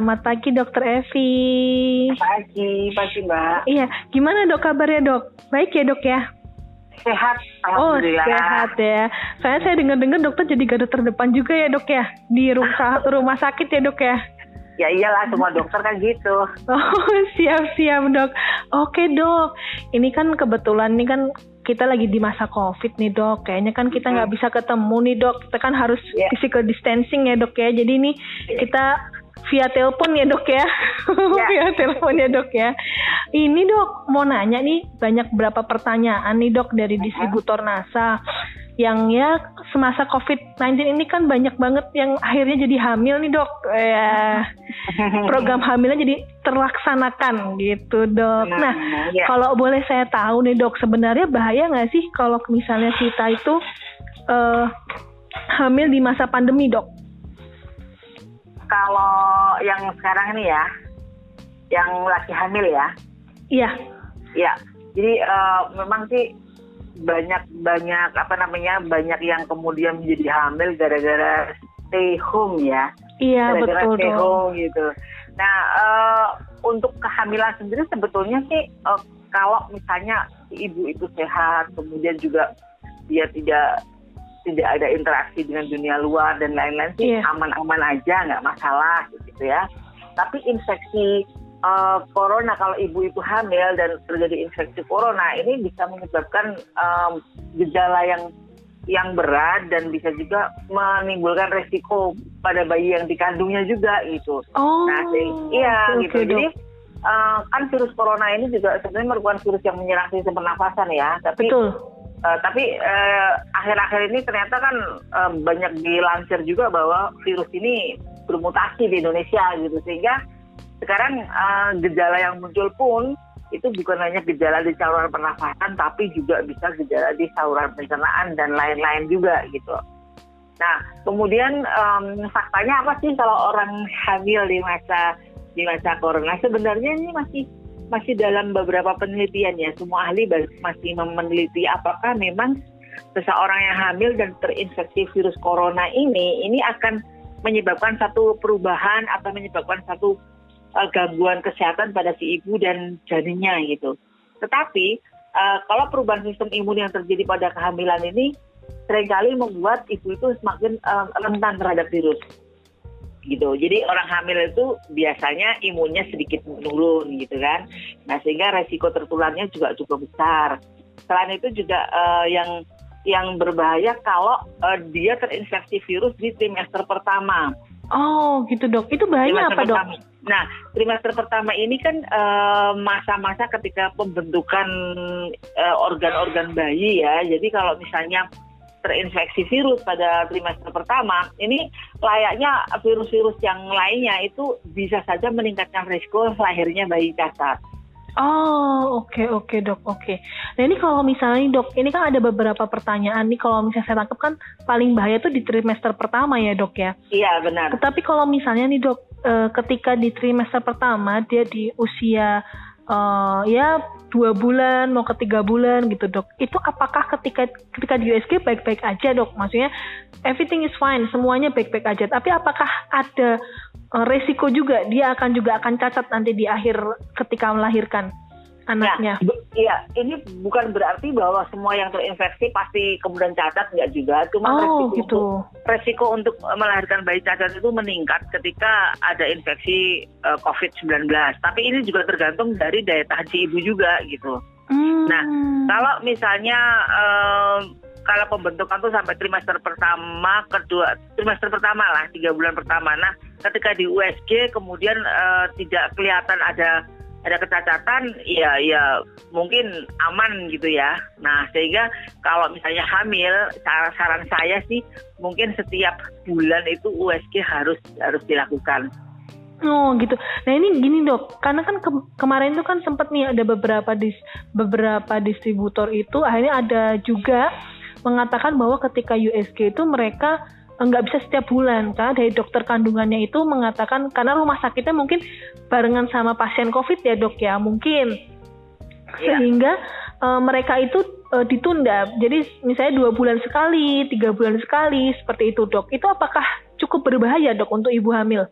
Selamat pagi Dokter Evi. Pagi Mbak. Iya, gimana Dok kabarnya Dok? Baik ya Dok ya? Sehat, alhamdulillah. Sehat ya. Saya dengar-dengar dokter jadi garda terdepan juga ya Dok ya? Di rumah sakit ya Dok ya? Ya iyalah, semua dokter kan gitu. Oh, siap Dok. Oke Dok, ini kan kebetulan nih kan kita lagi di masa COVID nih Dok. Kayaknya kan kita nggak bisa ketemu nih Dok. Kita kan harus physical distancing ya Dok ya. Jadi ini kita via telepon ya Dok ya. Via telepon ya Dok ya. Ini Dok, mau nanya nih banyak berapa pertanyaan nih Dok dari distributor NASA. Yang ya semasa COVID-19 ini kan banyak banget yang akhirnya jadi hamil nih Dok. Program hamilnya jadi terlaksanakan gitu Dok. Nah, kalau boleh saya tahu nih Dok, sebenarnya bahaya nggak sih kalau misalnya kita itu hamil di masa pandemi Dok? Kalau yang sekarang ini ya, yang lagi hamil ya? Iya. Iya. Jadi memang sih banyak yang kemudian menjadi hamil gara-gara stay home ya. Iya, gara-gara betul stay dong. home gitu. Nah, untuk kehamilan sendiri sebetulnya sih kalau misalnya ibu itu sehat, kemudian juga dia tidak ada interaksi dengan dunia luar dan lain-lain sih aman-aman aja, nggak masalah gitu ya. Tapi infeksi corona, kalau ibu itu hamil dan terjadi infeksi corona, ini bisa menyebabkan gejala yang berat dan bisa juga menimbulkan resiko pada bayi yang dikandungnya juga gitu. Gitu. Jadi kan virus corona ini juga sebenarnya merupakan virus yang menyerang sistem pernafasan ya. Tapi akhir-akhir ini ternyata kan banyak dilansir juga bahwa virus ini bermutasi di Indonesia gitu, sehingga sekarang gejala yang muncul pun itu bukan hanya gejala di saluran pernafasan, tapi juga bisa gejala di saluran pencernaan dan lain-lain juga gitu. Nah, kemudian faktanya apa sih kalau orang hamil di masa corona? Sebenarnya ini masih dalam beberapa penelitian ya. Semua ahli masih meneliti apakah memang seseorang yang hamil dan terinfeksi virus corona ini akan menyebabkan satu perubahan atau menyebabkan satu gangguan kesehatan pada si ibu dan janinnya gitu. Tetapi kalau perubahan sistem imun yang terjadi pada kehamilan ini seringkali membuat ibu itu semakin rentan terhadap virus gitu. Jadi orang hamil itu biasanya imunnya sedikit menurun gitu kan. Nah, sehingga resiko tertularnya juga cukup besar. Selain itu juga yang berbahaya kalau dia terinfeksi virus di trimester pertama. Oh gitu Dok, itu bahaya apa Dok? Nah, trimester pertama ini kan masa-masa ketika pembentukan organ-organ bayi ya. Jadi kalau misalnya terinfeksi virus pada trimester pertama, ini layaknya virus-virus yang lainnya itu bisa saja meningkatkan risiko lahirnya bayi cacat. Oh, oke Dok, oke. Nah ini kalau misalnya Dok, ini kan ada beberapa pertanyaan nih, kalau misalnya saya tangkap kan paling bahaya tuh di trimester pertama ya Dok ya? Iya benar. Tetapi kalau misalnya nih Dok, ketika di trimester pertama dia di usia 2 bulan mau ke 3 bulan gitu Dok, itu apakah ketika di USG baik-baik aja Dok? Maksudnya everything is fine, semuanya baik-baik aja, tapi apakah ada resiko juga dia akan cacat nanti di akhir ketika melahirkan anaknya? Iya, ini bukan berarti bahwa semua yang terinfeksi pasti kemudian cacat, enggak juga. Cuma resiko untuk melahirkan bayi cacat itu meningkat ketika ada infeksi COVID-19. Tapi ini juga tergantung dari daya tahan si ibu juga gitu. Nah, kalau misalnya kalau pembentukan tuh sampai trimester pertama, trimester pertama lah, 3 bulan pertama. Nah, ketika di USG kemudian tidak kelihatan ada kecacatan, ya mungkin aman gitu ya. Nah, sehingga kalau misalnya hamil, saran saya sih mungkin setiap bulan itu USG harus dilakukan. Oh gitu. Nah ini gini Dok, karena kan kemarin itu kan sempat nih ada beberapa distributor itu akhirnya ada juga mengatakan bahwa ketika USG itu mereka nggak bisa setiap bulan, karena dari dokter kandungannya itu mengatakan karena rumah sakitnya mungkin barengan sama pasien COVID ya Dok ya, mungkin sehingga mereka itu ditunda. Jadi misalnya 2 bulan sekali, 3 bulan sekali seperti itu Dok. Itu apakah cukup berbahaya Dok untuk ibu hamil?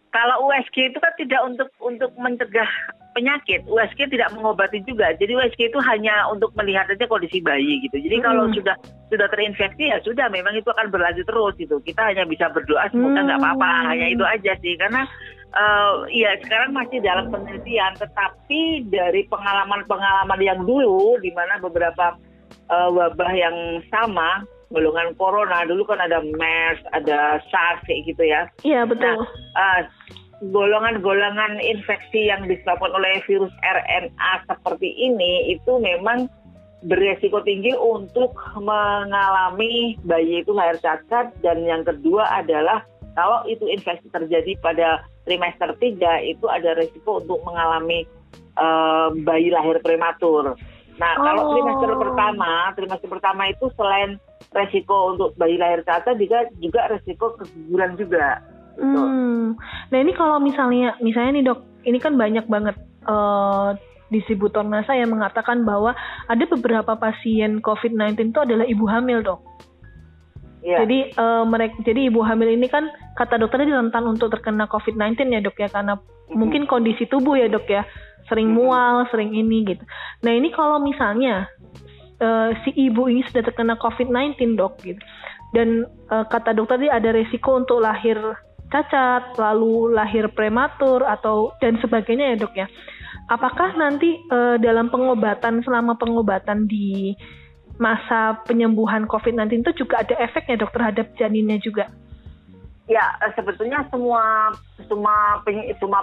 Kalau USG itu kan tidak untuk mencegah penyakit, USG tidak mengobati juga. Jadi USG itu hanya untuk melihat aja kondisi bayi gitu. Jadi kalau sudah terinfeksi ya sudah, memang itu akan berlanjut terus gitu. Kita hanya bisa berdoa semoga nggak apa-apa, hanya itu aja sih. Karena ya sekarang masih dalam penelitian, tetapi dari pengalaman yang dulu, di mana beberapa wabah yang sama, golongan corona dulu kan ada MERS, ada SARS kayak gitu ya. Iya betul. Nah, golongan-golongan infeksi yang disebabkan oleh virus RNA seperti ini itu memang beresiko tinggi untuk mengalami bayi itu lahir cacat, dan yang kedua adalah kalau itu infeksi terjadi pada trimester 3 itu ada resiko untuk mengalami bayi lahir prematur. Nah, kalau trimester pertama itu selain resiko untuk bayi lahir cacat juga resiko keguguran juga. Gitu. Nah ini kalau misalnya nih dok, ini kan banyak banget distributor NASA yang mengatakan bahwa ada beberapa pasien COVID-19 itu adalah ibu hamil, dok. Yeah. Jadi ibu hamil ini kan kata dokternya rentan untuk terkena COVID-19 ya, dok ya, karena mungkin kondisi tubuh ya, dok ya, sering mual, sering ini gitu. Nah ini kalau misalnya si ibu ini sudah terkena COVID-19, dok, gitu, dan kata dokter dia ada resiko untuk lahir cacat, lalu lahir prematur dan sebagainya ya, dok ya. Apakah nanti selama pengobatan di masa penyembuhan COVID-19 itu juga ada efeknya, dok, terhadap janinnya juga? Ya, sebetulnya semua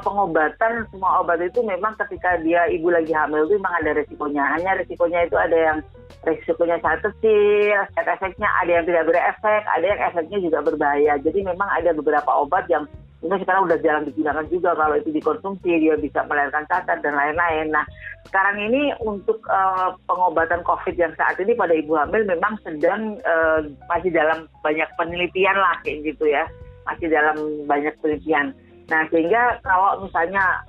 pengobatan, semua obat itu memang ketika ibu lagi hamil itu memang ada resikonya. Hanya resikonya itu ada yang resikonya sangat kecil, efeknya ada yang tidak berefek, ada yang efeknya juga berbahaya. Jadi memang ada beberapa obat yang ini sekarang udah jarang digunakan juga. Kalau itu dikonsumsi dia bisa melahirkan cacat dan lain-lain. Nah, sekarang ini untuk pengobatan COVID yang saat ini pada ibu hamil memang sedang masih dalam banyak penelitian lah kayak gitu ya. Masih dalam banyak penelitian. Nah, sehingga kalau misalnya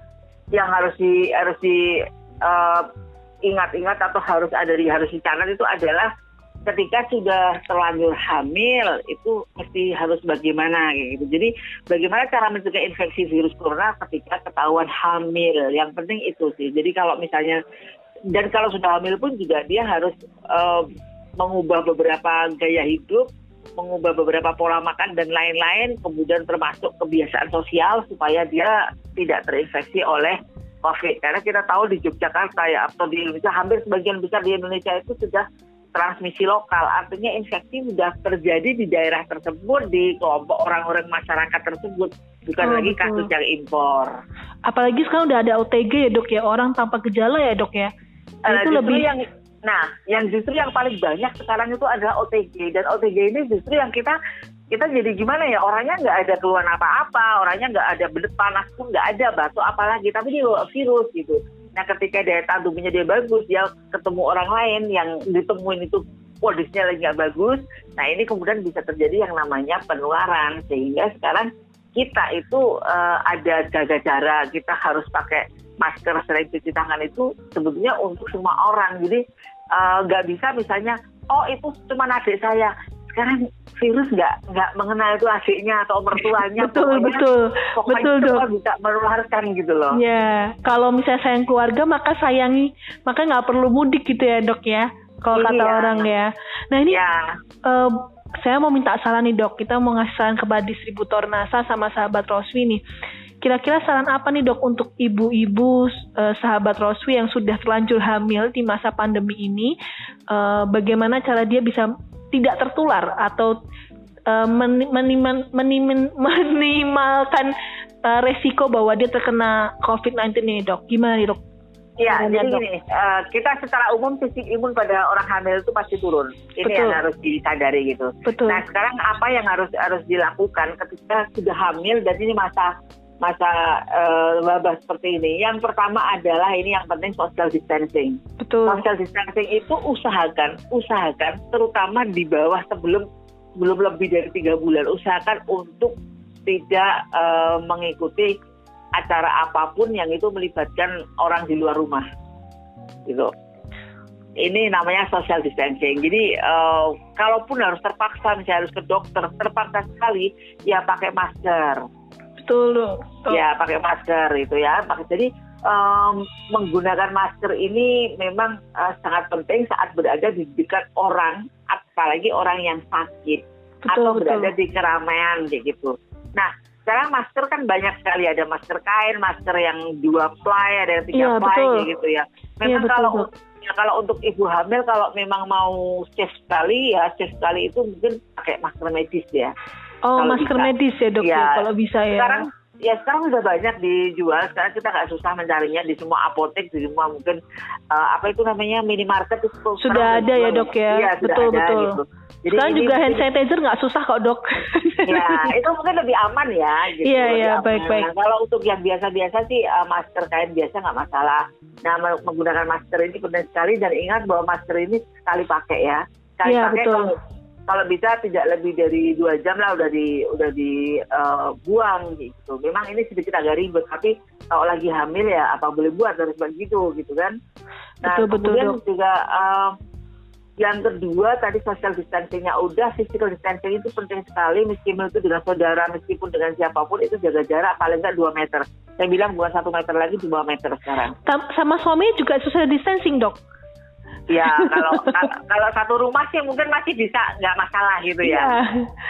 yang harus ingat-ingat atau harus dicatat itu adalah ketika sudah terlanjur hamil itu mesti harus bagaimana kayak gitu. Jadi bagaimana cara mencegah infeksi virus corona ketika ketahuan hamil. Yang penting itu sih. Jadi kalau misalnya, dan kalau sudah hamil pun juga dia harus mengubah beberapa gaya hidup, mengubah beberapa pola makan dan lain-lain, kemudian termasuk kebiasaan sosial supaya dia tidak terinfeksi oleh COVID. Karena kita tahu di Yogyakarta ya, atau di Indonesia, hampir sebagian besar di Indonesia itu sudah transmisi lokal. Artinya infeksi sudah terjadi di daerah tersebut, di kelompok orang-orang masyarakat tersebut, bukan lagi kasus yang impor. Apalagi sekarang udah ada OTG ya, dok ya, orang tanpa gejala ya, dok ya. Itu lebih yang justru yang paling banyak sekarang itu adalah OTG, dan OTG ini justru yang kita jadi gimana ya, orangnya nggak ada keluhan apa-apa, orangnya nggak ada bedet panas pun nggak ada, batuk apalagi, tapi dia bawa virus gitu. Nah, ketika daya tahan tubuhnya dia bagus, dia ketemu orang lain yang ditemuin itu kondisinya lagi nggak bagus, nah ini kemudian bisa terjadi yang namanya penularan. Sehingga sekarang kita itu ada jaga jarak, kita harus pakai masker, sering cuci tangan itu sebetulnya untuk semua orang. Jadi nggak bisa misalnya, oh itu cuma adik saya, sekarang virus nggak mengenal itu adiknya atau mertuanya. Betul dok, bisa menularkan gitu loh. Ya, kalau misalnya sayang keluarga maka sayangi, maka nggak perlu mudik gitu ya, dok ya, kalau kata orang ya. Nah ini saya mau minta saran nih, dok, kita mau ngasih saran kepada distributor NASA sama sahabat Roswi nih. Kira-kira saran apa nih, dok, untuk ibu-ibu sahabat Roswi yang sudah terlanjur hamil di masa pandemi ini? Bagaimana cara dia bisa tidak tertular atau minimalkan resiko bahwa dia terkena COVID-19 nih, dok? Gimana nih, dok? Ya, jadi gini, kita secara umum sistem imun pada orang hamil itu pasti turun. Ini yang harus disadari gitu. Betul. Nah, sekarang apa yang harus dilakukan ketika sudah hamil dan ini masa wabah seperti ini? Yang pertama adalah ini yang penting, social distancing. Betul. Social distancing itu usahakan terutama di bawah sebelum lebih dari 3 bulan, usahakan untuk tidak mengikuti acara apapun yang itu melibatkan orang di luar rumah gitu. Ini namanya social distancing. Jadi kalaupun harus terpaksa, misalnya harus ke dokter, terpaksa sekali ya pakai masker. betul dok. Ya, pakai masker itu ya. Jadi menggunakan masker ini memang sangat penting saat berada di dekat orang, apalagi orang yang sakit atau berada di keramaian gitu. Nah, sekarang masker kan banyak sekali, ada masker kain, masker yang 2 ply, ada yang 3 ply gitu ya. Memang kalau untuk ibu hamil kalau memang mau safe sekali itu mungkin pakai masker medis ya. Oh, kalau masker medis ya dok ya, kalau bisa ya. Sekarang sudah banyak dijual. Sekarang kita nggak susah mencarinya di semua apotek, di semua mungkin apa itu namanya minimarket itu sudah ada ya dok ya. Iya, betul. Gitu. Jadi sekarang juga hand sanitizer nggak susah kok dok. Ya itu mungkin lebih aman ya. Gitu, iya baik. Nah, kalau untuk yang biasa-biasa sih masker kain biasa nggak masalah. Nah, menggunakan masker ini penting sekali, dan ingat bahwa masker ini sekali pakai ya. Sekali pakai kalau bisa tidak lebih dari 2 jam lah udah dibuang gitu. Memang ini sedikit agak ribet, tapi kalau lagi hamil ya apa boleh buat, harus begitu gitu kan. Nah, kemudian juga yang kedua tadi social distancing-nya udah, physical distancing itu penting sekali, meskipun itu dengan saudara, meskipun dengan siapapun itu jaga jarak paling nggak 2 meter. Saya bilang bukan 1 meter lagi, 2 meter sekarang. Sama suami juga social distancing dok? Ya, kalau satu rumah sih mungkin masih bisa, nggak masalah gitu ya.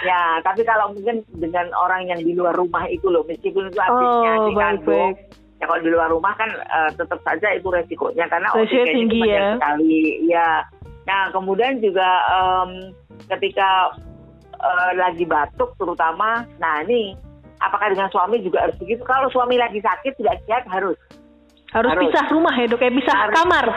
Ya, tapi kalau mungkin dengan orang yang di luar rumah itu loh, meskipun itu habisnya di kandung, ya kalau di luar rumah kan tetap saja itu resikonya karena resikonya tinggi ya. Sekali. Ya. Nah, kemudian juga ketika lagi batuk terutama, nah ini apakah dengan suami juga harus begitu? Kalau suami lagi sakit tidak sehat harus pisah rumah ya dok, kayak pisah kamar,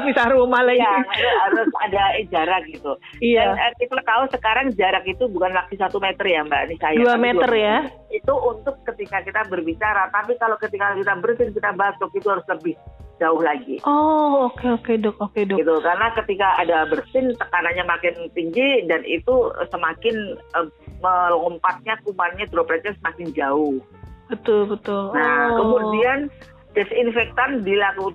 pisah rumah lagi. Ya, harus ada jarak gitu. Iya. Dan kita tahu sekarang jarak itu bukan lagi 1 meter ya Mbak Nisa. 2 meter ya. Itu untuk ketika kita berbicara, tapi kalau ketika kita bersin, kita batuk itu harus lebih jauh lagi. Oh, oke dok. Gitu, karena ketika ada bersin tekanannya makin tinggi dan itu semakin melompatnya kumannya, dropletnya semakin jauh. Betul. Nah, kemudian desinfektan dilakukan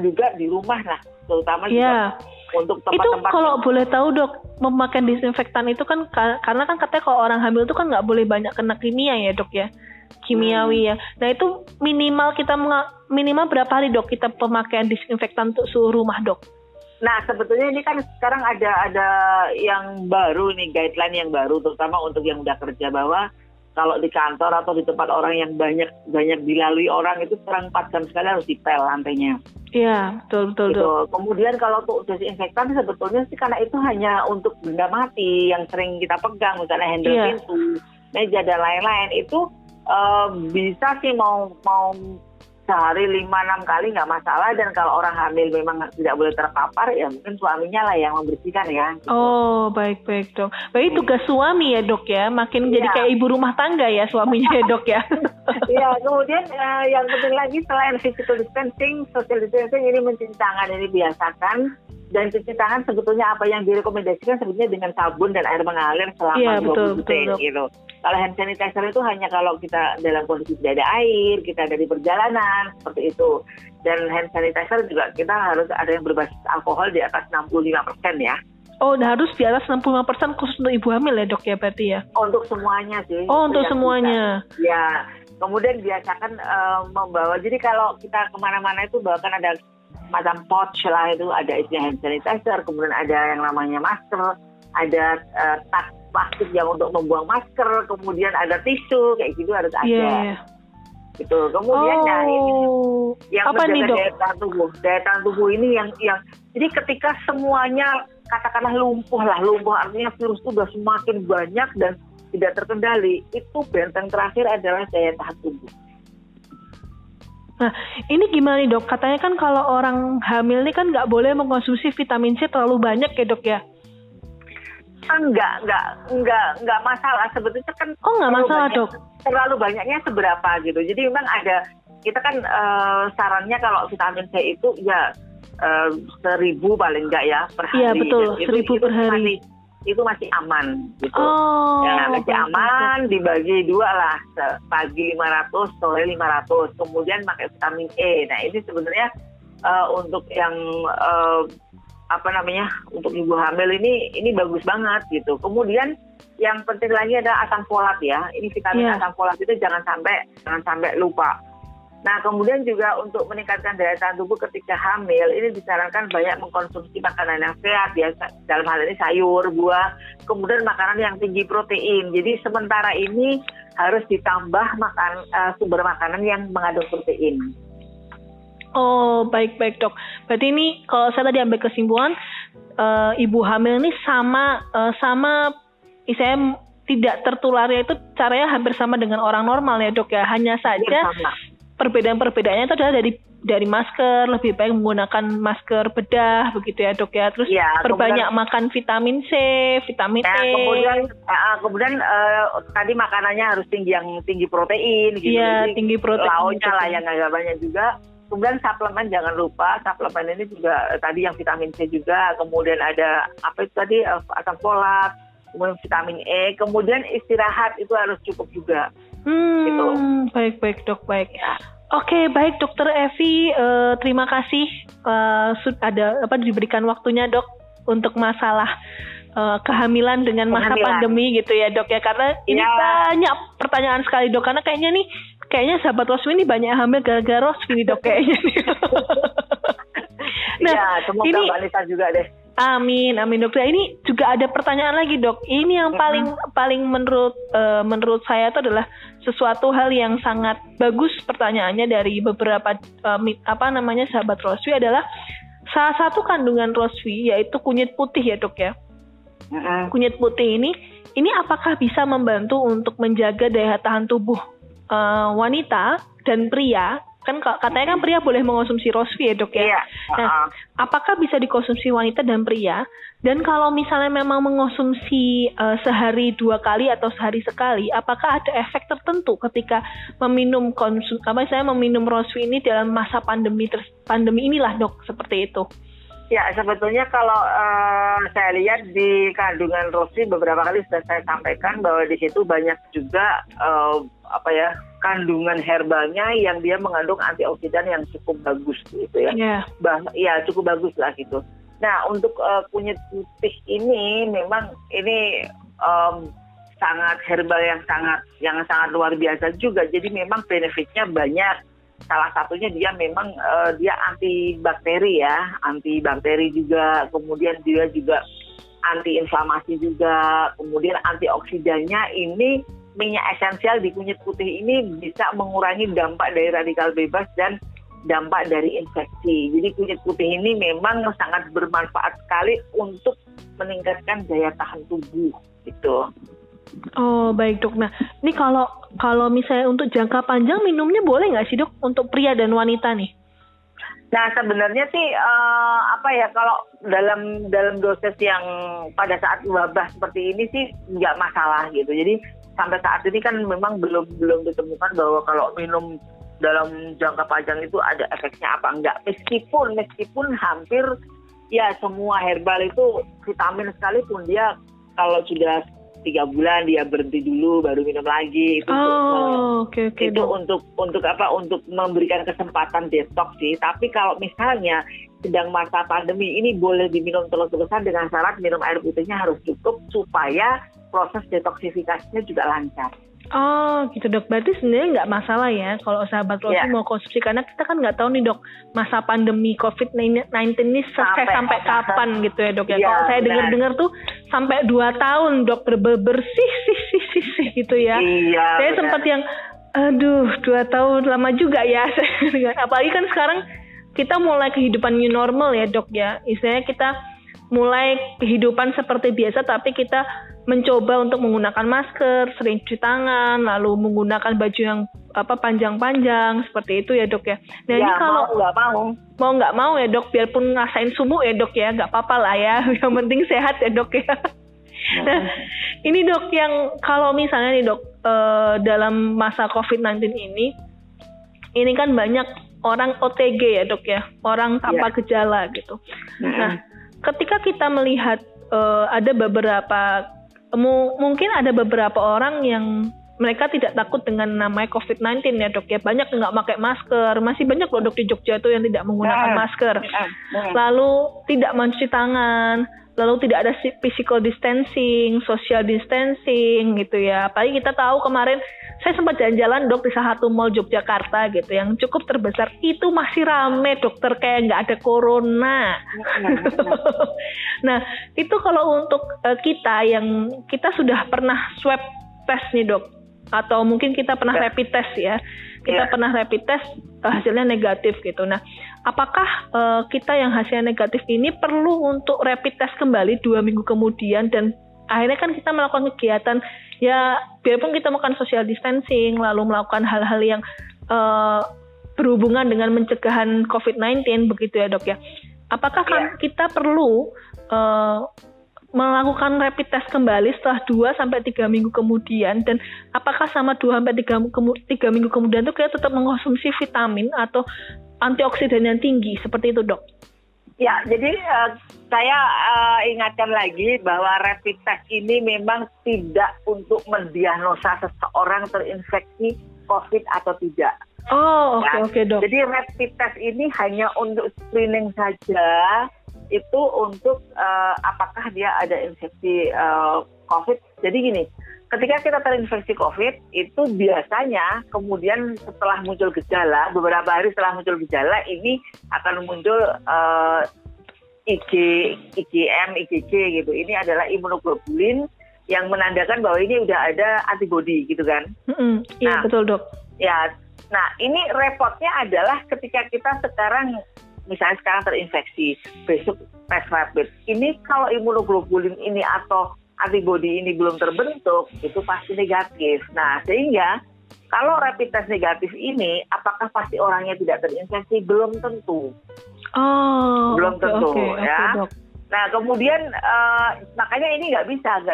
juga di rumah lah, terutama juga untuk tempat-tempat. Itu kalau boleh tahu dok, memakai disinfektan itu kan karena kan katanya kalau orang hamil itu kan nggak boleh banyak kena kimia ya dok ya, kimiawi ya. Nah itu minimal berapa hari dok kita pemakaian disinfektan untuk suhu rumah dok? Nah sebetulnya ini kan sekarang ada yang baru nih, guideline yang baru terutama untuk yang udah kerja, bahwa kalau di kantor atau di tempat orang yang banyak dilalui orang itu kurang 4 jam sekali harus dipel lantainya. Iya, betul. Gitu. Kemudian kalau untuk desinfektan sebetulnya sih karena itu hanya untuk benda mati yang sering kita pegang, misalnya handle pintu, meja dan lain-lain, itu bisa sih mau sehari 5-6 kali nggak masalah, dan kalau orang hamil memang tidak boleh terpapar ya mungkin suaminya lah yang membersihkan ya. Gitu. Oh baik dok. Berarti tugas suami ya dok ya, makin jadi kayak ibu rumah tangga ya suaminya ya dok ya. Iya, kemudian yang penting lagi selain physical distancing, social distancing ini mencuci tangan ini biasakan. Dan cuci tangan sebetulnya apa yang direkomendasikan sebetulnya dengan sabun dan air mengalir selama 20 detik gitu. Kalau hand sanitizer itu hanya kalau kita dalam kondisi tidak ada air, kita ada di perjalanan, seperti itu. Dan hand sanitizer juga kita harus ada yang berbasis alkohol di atas 65% ya. Oh, harus di atas 65% khusus untuk ibu hamil ya dok ya berarti ya? Untuk semuanya sih. Oh, untuk semuanya. Bisa. Ya, kemudian biasakan membawa, jadi kalau kita kemana-mana itu bawakan ada macam pouch lah, itu ada isinya hand sanitizer, kemudian ada yang namanya masker, ada tas plastik yang untuk membuang masker, kemudian ada tisu, kayak gitu harus ada. Gitu. Kemudian ini yang menjaga daya tahan tubuh ini yang jadi ketika semuanya katakanlah lumpuh artinya virus itu sudah semakin banyak dan tidak terkendali, itu benteng terakhir adalah daya tahan tubuh. Nah, ini gimana nih dok? Katanya kan kalau orang hamil ini kan nggak boleh mengkonsumsi vitamin C terlalu banyak ya dok ya? Enggak masalah sebetulnya kan. Oh nggak masalah dok? Terlalu banyaknya seberapa gitu. Jadi memang ada, kita kan sarannya kalau vitamin C itu ya 1.000 paling enggak ya per hari. Iya betul, 1.000 per hari. Itu masih aman gitu. Masih aman, dibagi 2 lah, pagi 500, sore 500, kemudian pakai vitamin E. Nah ini sebenarnya untuk yang untuk ibu hamil ini bagus banget gitu. Kemudian yang penting lagi adalah asam folat ya. Ini vitamin asam folat itu jangan sampai lupa. Nah, kemudian juga untuk meningkatkan daya tahan tubuh ketika hamil, ini disarankan banyak mengkonsumsi makanan yang sehat ya. Dalam hal ini sayur, buah, kemudian makanan yang tinggi protein. Jadi sementara ini harus ditambah sumber makanan yang mengandung protein. Oh, baik dok. Berarti ini kalau saya tadi ambil kesimpulan, ibu hamil ini sama istilahnya tidak tertularnya itu caranya hampir sama dengan orang normal ya dok ya. Hanya saja perbedaan-perbedaannya itu adalah dari masker, lebih baik menggunakan masker bedah begitu ya dok ya. Terus perbanyak makan vitamin C, vitamin E. Kemudian tadi makanannya harus tinggi protein gitu. Iya, tinggi protein. Lauknya lah yang agak banyak juga. Kemudian suplemen jangan lupa, suplemen ini juga tadi yang vitamin C juga, kemudian ada asam folat, kemudian vitamin E, kemudian istirahat itu harus cukup juga. Gitu. Baik dok, baik. Oke, baik Dokter Evi, terima kasih sudah diberikan waktunya dok untuk masalah kehamilan dengan masa pandemi gitu ya dok ya, karena ini banyak pertanyaan sekali dok, karena kayaknya sahabat Roswi ini banyak hamil gara-gara Roswi dok kayaknya nih. Nah, semoga Mbak Lisa juga deh. Amin dokter. Ini juga ada pertanyaan lagi dok. Ini yang paling menurut saya itu adalah sesuatu hal yang sangat bagus pertanyaannya dari beberapa sahabat Roswi adalah salah satu kandungan Roswi yaitu kunyit putih ya dok ya. Kunyit putih ini apakah bisa membantu untuk menjaga daya tahan tubuh wanita dan pria? Kan katanya kan pria boleh mengonsumsi Roswi ya dok ya. Iya. Nah, apakah bisa dikonsumsi wanita dan pria? Dan kalau misalnya memang mengonsumsi sehari 2 kali atau sehari sekali, apakah ada efek tertentu ketika meminum Roswi ini dalam masa pandemi inilah dok, seperti itu? Ya, sebetulnya kalau saya lihat di kandungan Roswi beberapa kali sudah saya sampaikan bahwa di situ banyak juga kandungan herbalnya yang dia mengandung antioksidan yang cukup bagus gitu ya. Cukup bagus lah gitu. Nah, untuk kunyit putih ini memang ini sangat herbal yang sangat luar biasa juga. Jadi memang benefitnya banyak. Salah satunya dia memang dia antibakteri ya, antibakteri juga, kemudian dia juga anti-inflamasi juga, kemudian antioksidannya ini minyak esensial di kunyit putih ini bisa mengurangi dampak dari radikal bebas dan dampak dari infeksi. Jadi kunyit putih ini memang sangat bermanfaat sekali untuk meningkatkan daya tahan tubuh gitu. Oh baik dok. Nah ini kalau misalnya untuk jangka panjang minumnya boleh nggak sih dok untuk pria dan wanita nih? Nah sebenarnya sih kalau dalam dosis yang pada saat wabah seperti ini sih nggak masalah gitu. Jadi sampai saat ini kan memang belum ditemukan bahwa kalau minum dalam jangka panjang itu ada efeknya apa enggak. Meskipun hampir ya semua herbal itu vitamin sekalipun dia kalau sudah 3 bulan dia berhenti dulu baru minum lagi itu itu untuk memberikan kesempatan detox sih. Tapi kalau misalnya sedang masa pandemi ini boleh diminum terus-terusan dengan syarat minum air putihnya harus cukup supaya proses detoksifikasinya juga lancar. Oh gitu dok, berarti sebenarnya nggak masalah ya kalau sahabat Roswi mau konsumsi, karena kita kan nggak tahu nih dok masa pandemi COVID-19 ini sampai kapan gitu ya dok ya. Kalau saya dengar tuh sampai 2 tahun dok bersih gitu ya. Iya, saya sempat yang 2 tahun lama juga ya. Apalagi kan sekarang kita mulai kehidupan new normal ya dok ya. Istilahnya kita mulai kehidupan seperti biasa tapi kita mencoba untuk menggunakan masker, sering cuci tangan, lalu menggunakan baju yang panjang-panjang seperti itu ya dok ya. Nah ini kalau mau nggak mau ya dok, biarpun ngasain sumuk ya dok ya, nggak apa-apa lah ya. Yang penting sehat ya dok ya. Nah ini dok yang kalau misalnya nih dok dalam masa COVID-19 ini kan banyak orang OTG ya dok ya, orang tanpa gejala gitu. Nah ketika kita melihat ada beberapa mungkin ada beberapa orang yang mereka tidak takut dengan namanya COVID-19 ya dok ya. Banyak nggak pakai masker, masih banyak loh dok di Jogja itu yang tidak menggunakan masker. Lalu tidak mencuci tangan, lalu tidak ada physical distancing, social distancing gitu ya. Apalagi kita tahu kemarin saya sempat jalan-jalan dok di salah satu mall Yogyakarta gitu yang cukup terbesar, itu masih rame dokter, kayak nggak ada corona. Nah itu kalau untuk kita yang kita sudah pernah swab test nih dok, atau mungkin kita pernah rapid test ya, kita pernah rapid test hasilnya negatif gitu. Nah apakah kita yang hasilnya negatif ini perlu untuk rapid test kembali 2 minggu kemudian, dan akhirnya kan kita melakukan kegiatan ya biarpun kita melakukan social distancing, lalu melakukan hal-hal yang berhubungan dengan pencegahan COVID-19 begitu ya dok ya. Apakah kita perlu melakukan rapid test kembali setelah 2-3 minggu kemudian, dan apakah sama 2-3 minggu kemudian itu kita tetap mengkonsumsi vitamin atau antioksidan yang tinggi seperti itu dok? Ya, jadi saya ingatkan lagi bahwa rapid test ini memang tidak untuk mendiagnosa seseorang terinfeksi COVID atau tidak. Oh, oke dok. Jadi rapid test ini hanya untuk screening saja, itu untuk apakah dia ada infeksi COVID. Jadi gini, ketika kita terinfeksi COVID, itu biasanya kemudian setelah muncul gejala, beberapa hari setelah muncul gejala, ini akan muncul IgM, IgG gitu. Ini adalah imunoglobulin yang menandakan bahwa ini udah ada antibody gitu kan. Iya betul dok. Ya, nah ini repotnya adalah ketika kita sekarang, misalnya sekarang terinfeksi, besok tes rapid. Ini kalau imunoglobulin ini atau antibody ini belum terbentuk, itu pasti negatif. Nah, sehingga kalau rapid test negatif ini, apakah pasti orangnya tidak terinfeksi? Belum tentu. Belum tentu ya. Nah, kemudian makanya ini nggak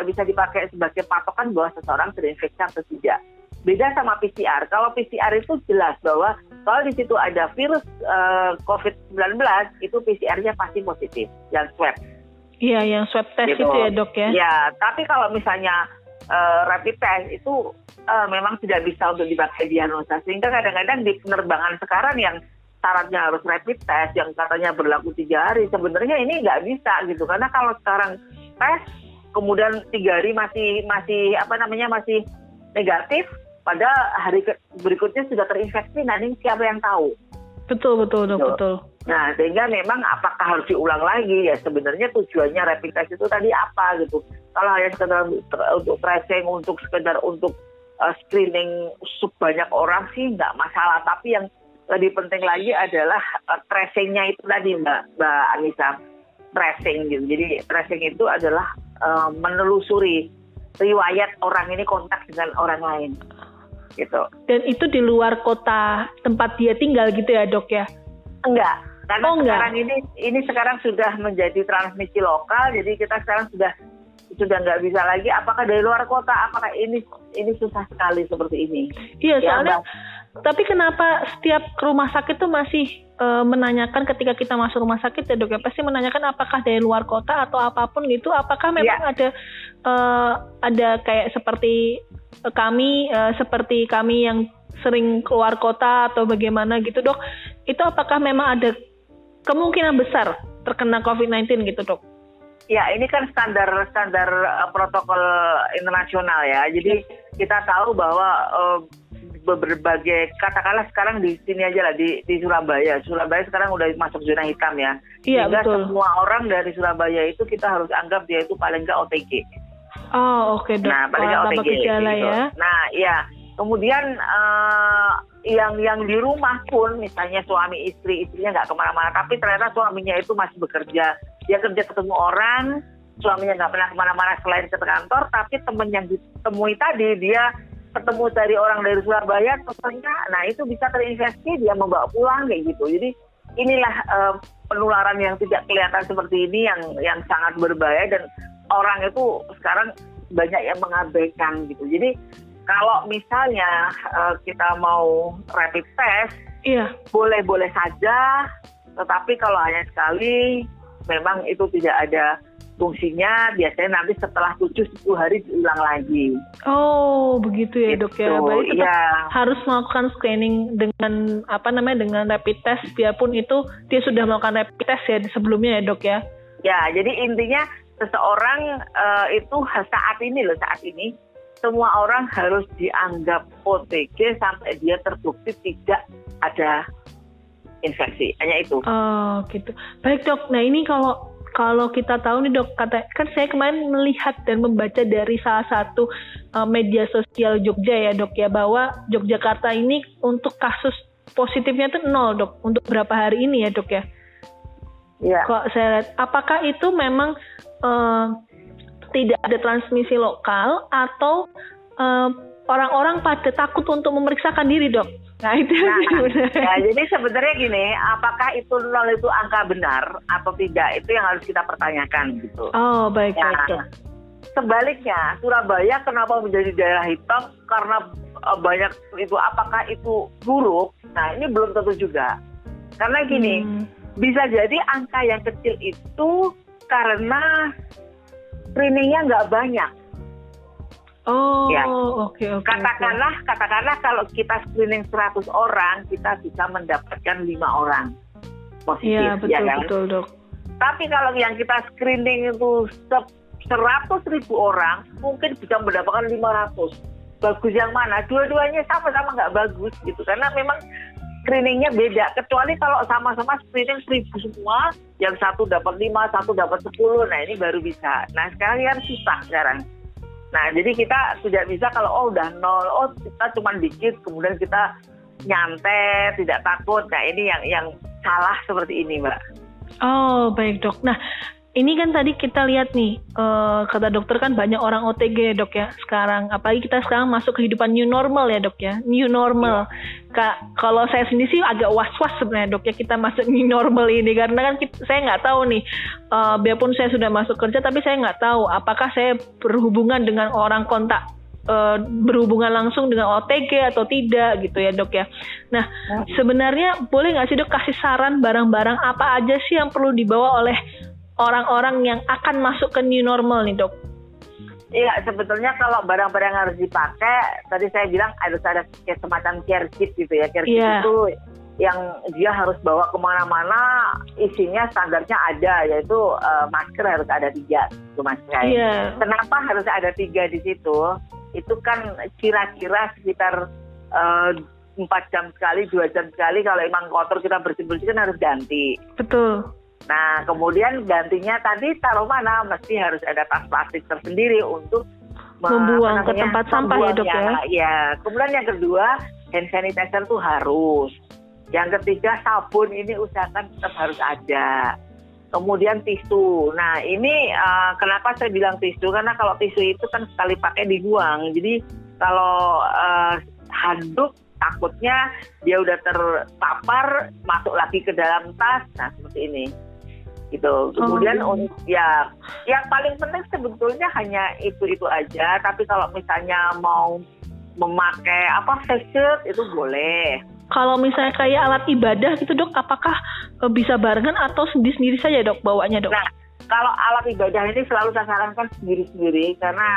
bisa dipakai sebagai patokan bahwa seseorang terinfeksi atau tidak. Beda sama PCR. Kalau PCR itu jelas bahwa kalau di situ ada virus COVID-19, itu PCR-nya pasti positif, yang swab. Iya, yang swab test gitu. Itu ya dok ya? Ya, tapi kalau misalnya rapid test itu memang tidak bisa untuk dipakai diagnosa. Sehingga kadang-kadang di penerbangan sekarang yang syaratnya harus rapid test, yang katanya berlaku 3 hari, sebenarnya ini nggak bisa gitu. Karena kalau sekarang tes, kemudian 3 hari masih negatif, pada hari berikutnya sudah terinfeksi, nah ini siapa yang tahu? Betul dok, betul. Nah, sehingga memang apakah harus diulang lagi? Ya sebenarnya tujuannya rapid test itu tadi apa gitu. Kalau hanya sekedar untuk tracing, untuk screening sebanyak orang sih nggak masalah. Tapi yang lebih penting lagi adalah tracingnya itu tadi Mbak Anissa, tracing gitu. Jadi tracing itu adalah menelusuri riwayat orang ini kontak dengan orang lain. Gitu. Dan itu di luar kota tempat dia tinggal gitu ya dok ya? Enggak, karena sekarang ini sekarang sudah menjadi transmisi lokal, jadi kita sekarang sudah nggak bisa lagi apakah dari luar kota, apakah ini susah sekali seperti ini. Iya ya, soalnya tapi kenapa setiap rumah sakit tuh masih menanyakan ketika kita masuk rumah sakit ya dok ya, pasti menanyakan apakah dari luar kota atau apapun gitu, apakah memang ada kayak seperti kami yang sering keluar kota atau bagaimana gitu dok, itu apakah memang ada kemungkinan besar terkena COVID-19 gitu dok? Ya, ini kan standar protokol internasional ya, jadi kita tahu bahwa berbagai, katakanlah sekarang di sini aja lah, di Surabaya sekarang udah masuk zona hitam ya. Iya, sehingga betul. Semua orang dari Surabaya itu kita harus anggap dia itu paling nggak OTG. Oh oke dok. Nah paling nggak OTG gitu. Ya. Nah ya, kemudian yang di rumah pun misalnya suami istrinya nggak kemana-mana, tapi ternyata suaminya itu masih bekerja, dia kerja ketemu orang, suaminya nggak pernah kemana-mana selain ke kantor, tapi temen yang ditemui tadi dia ketemu dari orang dari Surabaya, tentunya, nah itu bisa terinfeksi, dia membawa pulang kayak gitu. Jadi inilah penularan yang tidak kelihatan seperti ini yang sangat berbahaya, dan orang itu sekarang banyak yang mengabaikan gitu. Jadi kalau misalnya kita mau rapid test, boleh-boleh saja, tetapi kalau hanya sekali, memang itu tidak ada fungsinya biasanya nanti setelah 7-10 hari diulang lagi. Oh, begitu ya dok ya. Berarti tetap harus melakukan screening dengan dengan rapid test, biarpun itu dia sudah melakukan rapid test ya sebelumnya ya dok ya. Ya, jadi intinya seseorang itu saat ini semua orang harus dianggap OTG sampai dia terbukti tidak ada infeksi, hanya itu. Oh gitu. Baik dok. Nah ini kalau kita tahu nih dok, kan saya kemarin melihat dan membaca dari salah satu media sosial Jogja ya dok ya, bahwa Yogyakarta ini untuk kasus positifnya itu 0 dok untuk berapa hari ini ya dok ya. Iya. Kok saya lihat, apakah itu memang tidak ada transmisi lokal atau orang-orang pada takut untuk memeriksakan diri dok? Nah itu ya, jadi sebenarnya gini, apakah itu 0 itu angka benar atau tidak, itu yang harus kita pertanyakan gitu. Oh baik dok. Sebaliknya, Surabaya kenapa menjadi daerah hitam karena banyak itu, apakah itu buruk? Nah ini belum tentu juga, karena gini, bisa jadi angka yang kecil itu karena screeningnya nggak banyak. Oh, ya. Oke. Katakanlah kalau kita screening 100 orang, kita bisa mendapatkan 5 orang positif. Iya, betul, ya kan? Betul, dok. Tapi kalau yang kita screening itu 100.000 orang, mungkin bisa mendapatkan 500. Bagus yang mana? Dua-duanya sama-sama nggak bagus gitu, karena memang screeningnya beda. Kecuali kalau sama-sama screening 1.000 semua, yang satu dapat 5, satu dapat 10, nah ini baru bisa. Nah sekarang kan susah sekarang. Nah, jadi kita tidak bisa kalau udah 0, kita cuma dikit, kemudian kita nyantai, tidak takut. Nah, ini yang salah seperti ini, Mbak. Oh, baik dok. Nah, ini kan tadi kita lihat nih, kata dokter kan banyak orang OTG ya dok ya sekarang. Apalagi kita sekarang masuk kehidupan new normal ya dok ya. New normal. Kalau saya sendiri sih agak was-was sebenarnya dok ya kita masuk new normal ini. Karena kan saya nggak tahu nih, biarpun saya sudah masuk kerja, tapi saya nggak tahu apakah saya berhubungan dengan orang kontak, berhubungan langsung dengan OTG atau tidak gitu ya dok ya. Nah sebenarnya boleh nggak sih dok kasih saran barang-barang apa aja sih yang perlu dibawa oleh orang-orang yang akan masuk ke new normal nih dok? Iya, sebetulnya kalau barang-barang harus dipakai, tadi saya bilang harus ada semacam care kit gitu ya. Care kit itu yang dia harus bawa kemana-mana, isinya standarnya ada, yaitu masker harus ada 3 itu masker. Kenapa harus ada 3 di situ? Itu kan kira-kira sekitar 4 jam sekali, 2 jam sekali, kalau emang kotor kita bersih-bersih kan harus ganti. Betul. Nah, kemudian gantinya tadi taruh mana? Mesti harus ada tas plastik tersendiri untuk membuang ke tempat sampah ya dok ya? Ya. Kemudian yang kedua, hand sanitizer tuh harus. Yang ketiga, sabun ini usahakan tetap harus ada. Kemudian tisu. Nah, ini kenapa saya bilang tisu? Karena kalau tisu itu kan sekali pakai dibuang. Jadi kalau handuk, takutnya dia udah terpapar, masuk lagi ke dalam tas. Nah, seperti ini. Gitu. Kemudian ya yang paling penting sebetulnya hanya itu aja. Tapi kalau misalnya mau memakai face shield itu boleh. Kalau misalnya kayak alat ibadah gitu dok, apakah bisa barengan atau sendiri-sendiri saja dok bawanya dok? Nah, kalau alat ibadah ini selalu saya sarankan sendiri-sendiri, karena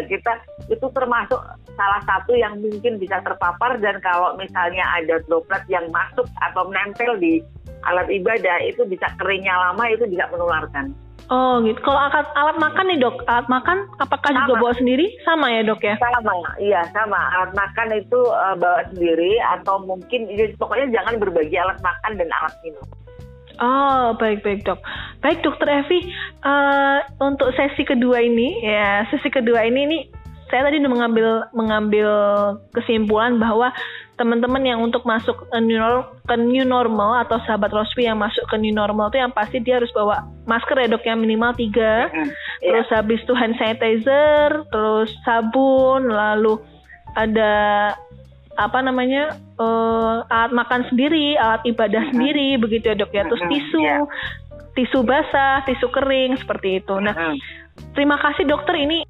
kita itu termasuk salah satu yang mungkin bisa terpapar, dan kalau misalnya ada droplet yang masuk atau menempel di alat ibadah itu bisa keringnya lama, itu bisa menularkan. Oh gitu. Kalau alat makan nih dok, alat makan apakah juga bawa sendiri? Sama ya dok ya? Sama. Alat makan itu bawa sendiri, atau mungkin pokoknya jangan berbagi alat makan dan alat minum. Oh baik dok. Baik dokter Evi, untuk sesi kedua ini saya tadi udah mengambil kesimpulan bahwa teman-teman yang untuk masuk ke new normal atau sahabat Rosvi yang masuk ke new normal itu yang pasti dia harus bawa masker ya dok, yang minimal 3, terus habis itu hand sanitizer, terus sabun, lalu ada alat makan sendiri, alat ibadah sendiri begitu ya dok ya, terus tisu basah, tisu kering seperti itu. Nah, terima kasih dokter, ini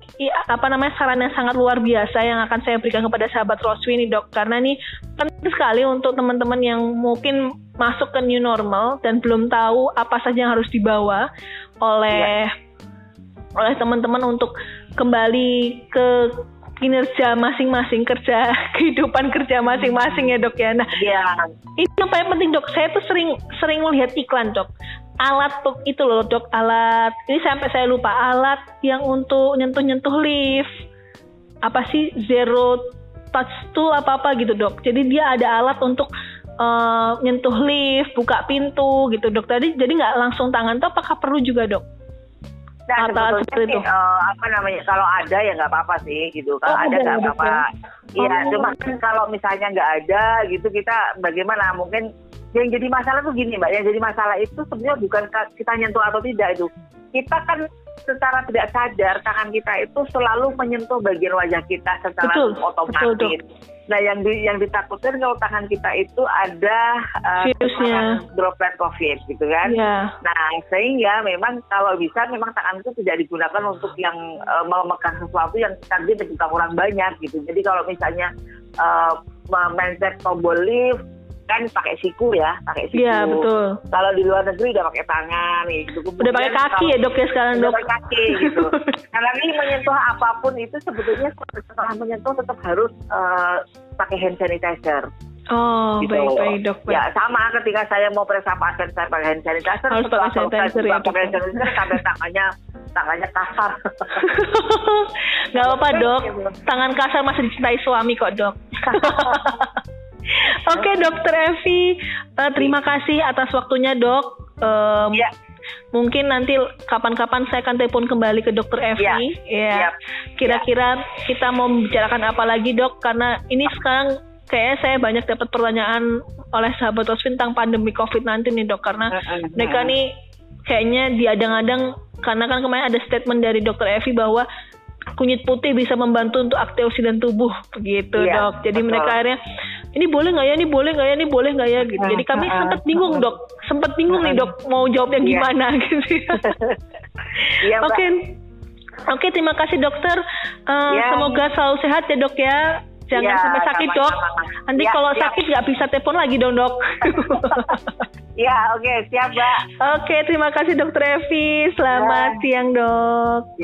saran yang sangat luar biasa yang akan saya berikan kepada sahabat Rosvi ini dok, karena ini penting sekali untuk teman-teman yang mungkin masuk ke new normal dan belum tahu apa saja yang harus dibawa oleh teman-teman untuk kembali ke kinerja masing-masing, kehidupan kerja masing-masing ya dok ya. Nah, ini yang paling penting dok, saya tuh sering melihat iklan dok, alat tuh itu loh dok, alat ini sampai saya lupa, alat yang untuk nyentuh lift, apa sih, zero touch tool apa gitu dok. Jadi dia ada alat untuk nyentuh lift, buka pintu gitu dok. Jadi nggak langsung tangan tuh, apakah perlu juga dok? Nah, sebetulnya sih, kalau ada ya nggak apa-apa sih gitu. Kalau ada nggak apa-apa. Iya, cuma kan kalau misalnya nggak ada gitu, kita bagaimana? Mungkin yang jadi masalah tuh gini Mbak, yang jadi masalah itu sebenarnya bukan kita nyentuh atau tidak itu. Kita kan secara tidak sadar tangan kita itu selalu menyentuh bagian wajah kita secara otomatis. Betul. Nah, yang ditakutkan kalau tangan kita itu ada virusnya, droplet COVID gitu kan. Yeah. Nah, sehingga memang kalau bisa memang tangan itu tidak digunakan untuk yang memegang sesuatu yang tadi terjangkau orang banyak gitu. Jadi kalau misalnya mencet tombol lift kan pakai siku. Iya, betul. Kalau di luar negeri udah pakai tangan gitu. Udah pakai kaki ya dok ya sekarang dok. Udah pakai kaki gitu. Karena ini menyentuh apapun itu sebetulnya setelah menyentuh tetap harus pakai hand sanitizer. Oh, gitu. Baik dok. Ya sama ketika saya mau periksa pasien saya pakai hand sanitizer. Harus pakai sanitizer ya dok. Pakai sanitizer sampai tangannya kasar. Gak apa-apa dok. Tangan kasar masih dicintai suami kok dok. Oke, Dokter Evi, terima kasih atas waktunya dok. Mungkin nanti kapan-kapan saya akan telepon kembali ke Dokter Evi. Kira-kira kita mau membicarakan apa lagi dok? Karena ini sekarang kayaknya saya banyak dapat pertanyaan oleh sahabat Rosvin tentang pandemi COVID-19 nih dok. Karena mereka nih kayaknya diadang-adang, karena kan kemarin ada statement dari Dokter Evi bahwa kunyit putih bisa membantu untuk antioksidan tubuh begitu dok. Jadi mereka akhirnya ini boleh nggak ya, ini boleh nggak ya, ini boleh nggak ya gitu. Jadi kami sempat bingung nih dok mau jawabnya gimana gitu. Oke, terima kasih dokter. Semoga selalu sehat ya dok ya. Jangan sampai sakit dok. Nanti kalau sakit nggak bisa telepon lagi dong dok. Oke, siap Mbak. Oke, terima kasih Dokter Evi. Selamat siang dok.